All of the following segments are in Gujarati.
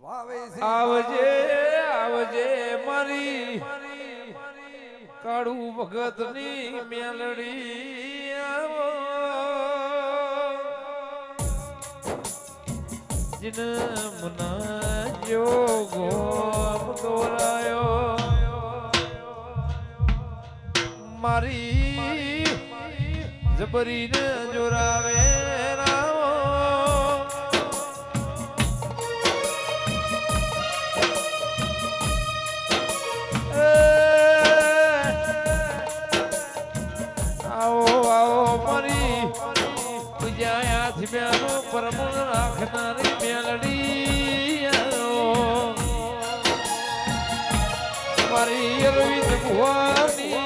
આવજે આવજે મારી કાળુ ભગત ની મેલડી આવો જીન મના જોગો દોરાયો મારી જબરીને જોરાવે પરમ રાખનારી મેલડી મારી અરવિંદ ભુવાની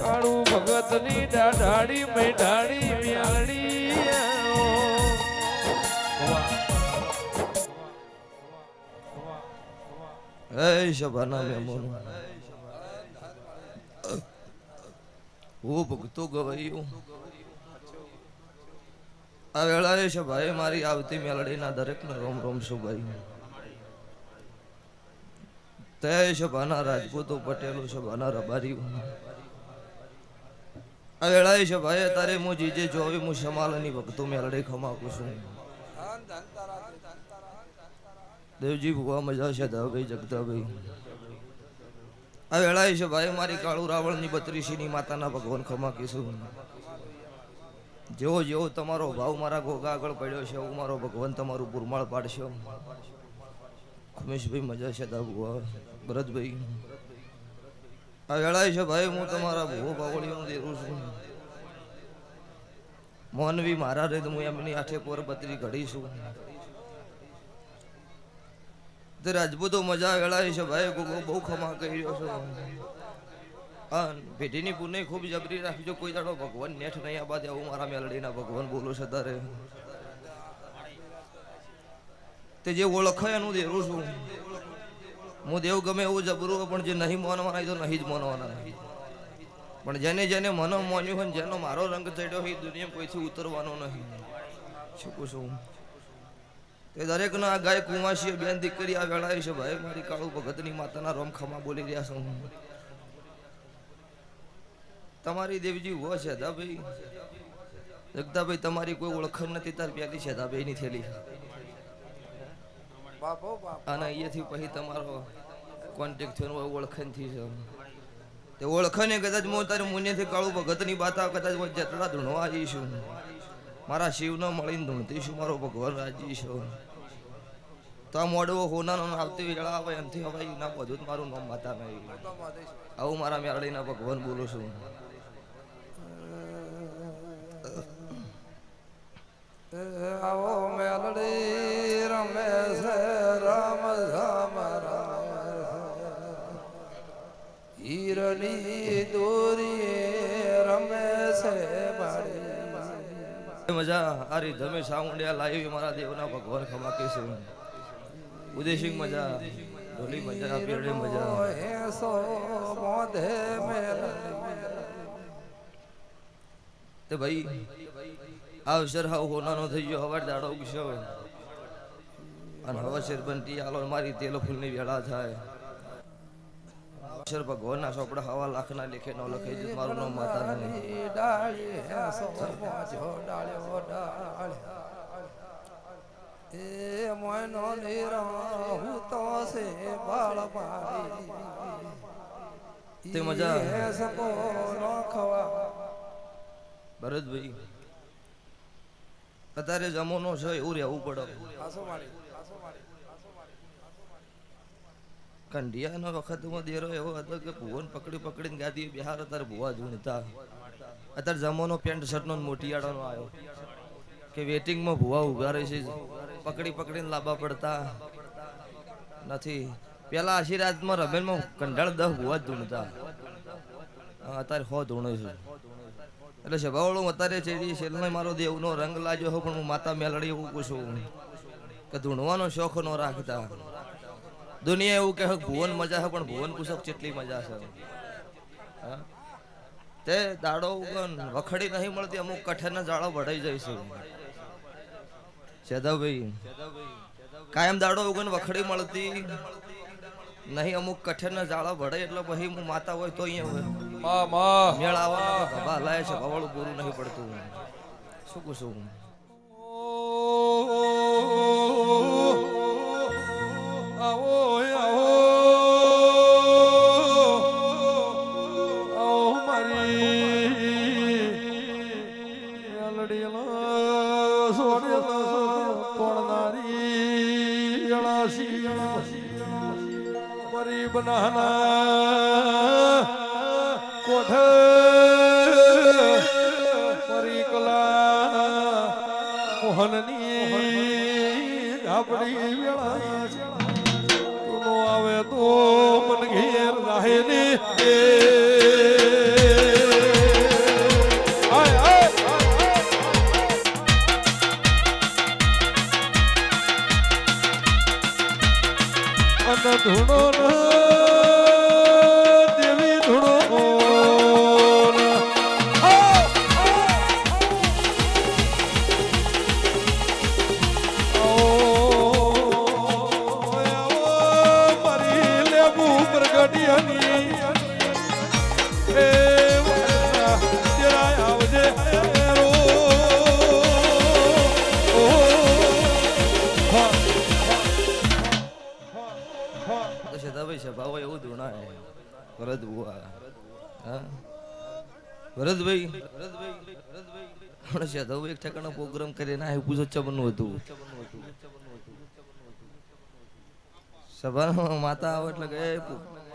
કાળુ ભગત ની દાઢાડી મેઢાડી મેલડી હે શબાના મેમોન હું ભગતો ગવાયું આ વેળાએ છે ભાઈ મારી આવતી મેલડીના દરેકને રોમ રોમ શુભાઈ તે સભાના રાજપૂતો પટેલો સભાના રબારી આ વેળાએ છે ભાઈ તારે હું જીજે જોવી હું સમાલની ભક્તો મેલડી ખમાકું છું દેવજી ભુવા મજા છે દાભાઈ જગદાભાઈ આ વેળાએ છે ભાઈ મારી કાળુ રાવણની 32ની માતાના ભગવાન ખમા કીશું જેવો જેવો તમારો ભાવ મારા ગોગા આગળ પડ્યો છે એવું મારો ભગવાન તમારું પુરમાળ પાડશો ખુમેશભાઈ મજા છે દાબુઆ ભરતભાઈ આ વેળાએ છે ભાઈ હું તમારા ભૂવો બાવળીઓનું દેરું છું મોનવી મારા રે હું એમની આઠે પોર 32 ઘડીશું તે રાજપૂતો મજા વેળાય છે ભાઈ ગોગો બહુ ખમા કર્યો છો પેઢીની પુને ખૂબ જબરી રાખજો કોઈ દાડો ભગવાન નેઠ નહીં આબાદ આવું મારા મેલડીના ભગવાન બોલો છે તારે તે જે ઓળખાય એનું દેરું છું હું દેવ ગમે એવું જબરું પણ જે નહીં માનવાના તો નહીં જ માનવાના પણ જેને જેને મનો માન્યું હોય જેનો મારો રંગ ચડ્યો હોય દુનિયા કોઈથી ઉતરવાનો નહીં શું કહું છું તે દરેક ના ગાય કુમાશી બેન દીકરી આ વેળાએ છે ભાઈ મારી કાળુ ભગતની માતાના રોમ ખમા બોલી રહ્યા છું તમારી દેવજી હો છે દાભાઈ જગદાભાઈ તમારી કોઈ ઓળખાણ નથી તાર પેલી છે દાભાઈ ની થેલી અને અહીંયાથી પછી તમારો કોન્ટેક્ટ થયો ઓળખાણ થી છે તે ઓળખાને કદાચ હું તારી મુનિયાથી કાળુ ભગતની બાતા કદાચ જેટલા ધૂણવા આવીશું મારા શિવનો મળીને ધૂણતીશું મારો ભગવાન રાજી છે તો આ મોડવો હોનાનો આવતી વેળા આવે એમથી હવે ના બધું જ મારું નામ માતા નહીં આવું મારા મેરડીના ભગવાન બોલું છું આવો મેલડી રમે છે રામ ધામ હીરની દોરી રમે છે બાળી મજા આરી ધમે સાઉન્ડિયા લાવી મારા દેવના ભગવાન ખમા કે છે ઉદેશિંગ મજા ઢોલી મજા પીરડી મજા હેસો મોધે તે ભાઈ આવસર હાવ હોનાનો થઈ ગયો હવાર દાડો ઉગશો અને હવે શેરબંટી આલો મારી તેલ ફૂલની વેળા થાય અક્ષર ભગવાનના ચોપડા હવા લાખના લેખે નો લખે જ મારું નામ માતા નહીં ડાળી હેસો મોજો ડાળ્યો ડાળ એ મોયનો નિરાહુ તો છે બાળ પાડી તે મજા હેસકો નો ખવા ભરતભાઈ અત્યારે જમોનો છે એવું રહેવું પડે કંડિયાનો વખતમાં દેરો એવો હતો કે ભુવન પકડી પકડીને ગાદી બિહાર અત્યારે ભુવા ધૂણતા અત્યારે જમોનો પેન્ટ શર્ટનો મોટિયાળાનો આવ્યો કે વેટિંગમાં ભુવા ઉભા રહે છે પકડી પકડીને લાંબા પડતા નથી પેલા આશીર્વાદમાં રમેલમાં કંડાળ 10 ભુવા જ ધૂણતા અત્યારે 100 ધૂણે છે એટલે સભાવાળું અત્યારે ચેડી શેલનો મારો દેવનો રંગ લાગ્યો હો પણ હું માતા મેલડી એવું પૂછું કે ધૂણવાનો શોખ ન રાખતા દુનિયા એવું કહે ભુવન મજા છે પણ ભુવન પૂછક કેટલી મજા છે તે દાડો ઉગન વખડી નહીં મળતી, અમુક કઠેરના જાળો વઢાઈ જાય છે. સેદાભાઈ કાયમ દાડો ઉગન વખડી મળતી નહીં, અમુક કઠેરના જાળા વઢાય એટલે પછી હું માતા હોય તો અહીંયા મેળ આવવાના ગભા લાય છે, ભવાળું પૂરું નહીં પડતું. શું કહું છું? બનાના કોઠ પરિકલા મોહનની આપણી વેળા તું આવે તો મન ઘેર રાહે ને ધૂણો દેવી ધૂણો મારી લેબુ પ્રગટિયાની આવજે ભાવ એવું ધૂણા ભરત બુઆ ભરતભાઈ એક ઠેકાનો પ્રોગ્રામ કરીને આ પૂછો ચબનું હતું સભામાં માતા આવે એટલે કે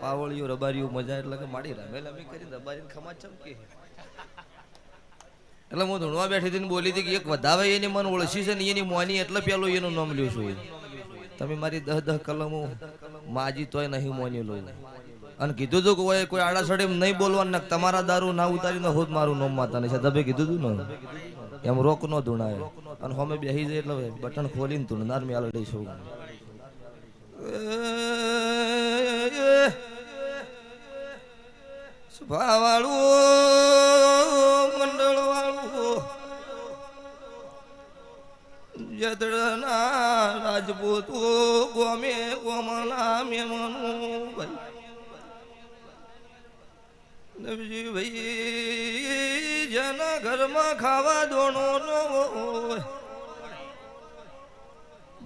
પાવળીઓ રબારીઓ મજા એટલે કે માડી રમે લમી કરીને રબારીને ખમા ચમકી એટલે હું ધૂણવા બેઠી હતી બોલી હતી કે એક વધાવે એની મન ઓળખી છે ને એની મોની એટલે પેલું એનું નામ લ્યું છું. તમે મારી 10 કલમો માજી તોય નહીં મોની લો અને કીધું તું કે કોઈ આડાસડે નહીં બોલવાનું ને તમારા દારૂ ના ઉતારીને હોત મારું નામ માતા નહીં સદાભાઈ કીધું તું ને એમ રોક નો ધૂણાય અને હોમે બેસી જાય એટલે બટન ખોલીને ધૂણનાર મેલડી છું. ભાવાળું મંડળ વાળું જદડના રાજપૂત ગોમે ગોમના મેમનું ભાઈ ભાઈ જેના ઘરમાં ખાવા દોણો નો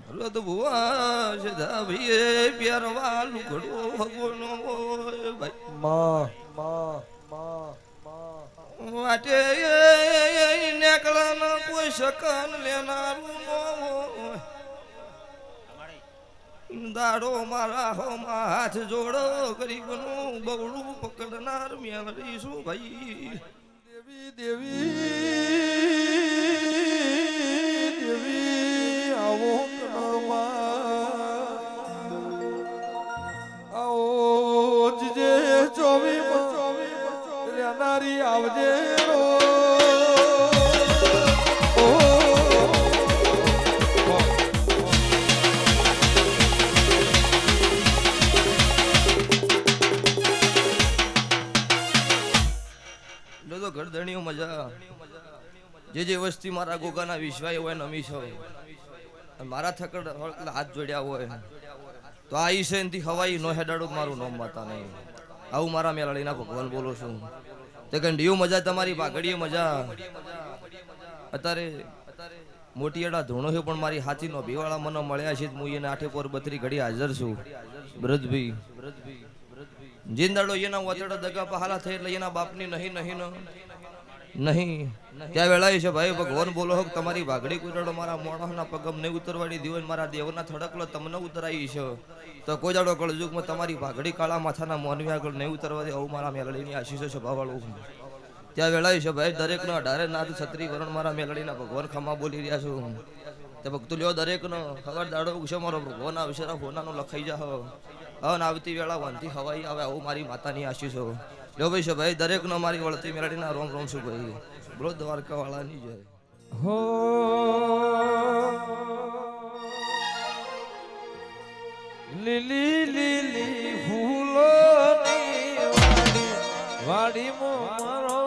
ભરત ભુવા સદા ભાઈ પ્યારવા લુગડો ભગવાનો ભાઈ વાટે નેકળાના કોઈ શકન લેનારું નો દાડો મારા હોમાં હાથ જોડો ગરીબનું બવડું પકડનાર મેળવી શું ભાઈ દેવી દેવી દેવી આવો આવો જે ચોવી લેનારી આવજે ગરદણીઓ મજા જે વસ્તી મારા ગોગાના વિશ્વાય હોય નમી છો મારા થકડ હાથ જોડ્યા હોય તો આ ઈશે એનથી હવાઈ નો હેડાડો મારું નામ માતા નહીં. આવું મારા મેલાડીના ભગવાન બોલો છું. તે ગંઢીઓ મજા તમારી પાઘડીએ મજા અત્યારે મોટીયાડા ધૂણો છે પણ મારી હાથી નો ભીવાળા મને મળ્યા છે હું એને 8 પોર 32 ઘડી હાજર છું. ભરતભાઈ જીંદાડો એના વચડા દગા પહાલા થઈ એટલે એના બાપની નહીં ત્યાં વેળાય છે ભાઈ ભગવાન બોલો હક તમારી ભાગડી કુટડો મારા મોણસના પગમ નહીં ઉતરવાડી દીવન મારા દેવના થડકલો તમને ઉતરાઈ છે તો કોઈ દાડો કળજુગમાં તમારી ભાગડી કાળા માથાના મોનવી આગળ નહીં ઉતરવા દે આવું મારા મેલડીની આશીષો છે ભાવાળું. ત્યાં વેળાય છે ભાઈ દરેકનો 18 નાથ છત્રી વરણ મારા મેલડીના ભગવાન ખમા બોલી રહ્યા છું. તે ભક્તો લ્યો દરેકનો ખબર દાડો ઉછે મારો ભગવાન આ વિશે હોનાનું લખાઈ જા હન આવતી વેળા વાંધી હવાઈ આવે આવું મારી માતાની આશીષો લ્યો ભાઈ છે ભાઈ દરેકનો મારી વળતી મેલડીના રોમ રોમ છું ભાઈ. બોલો દ્વારકા વાળાની જય હો. લીલી લીલી ફૂલોની વાડી વાડીમાં મારો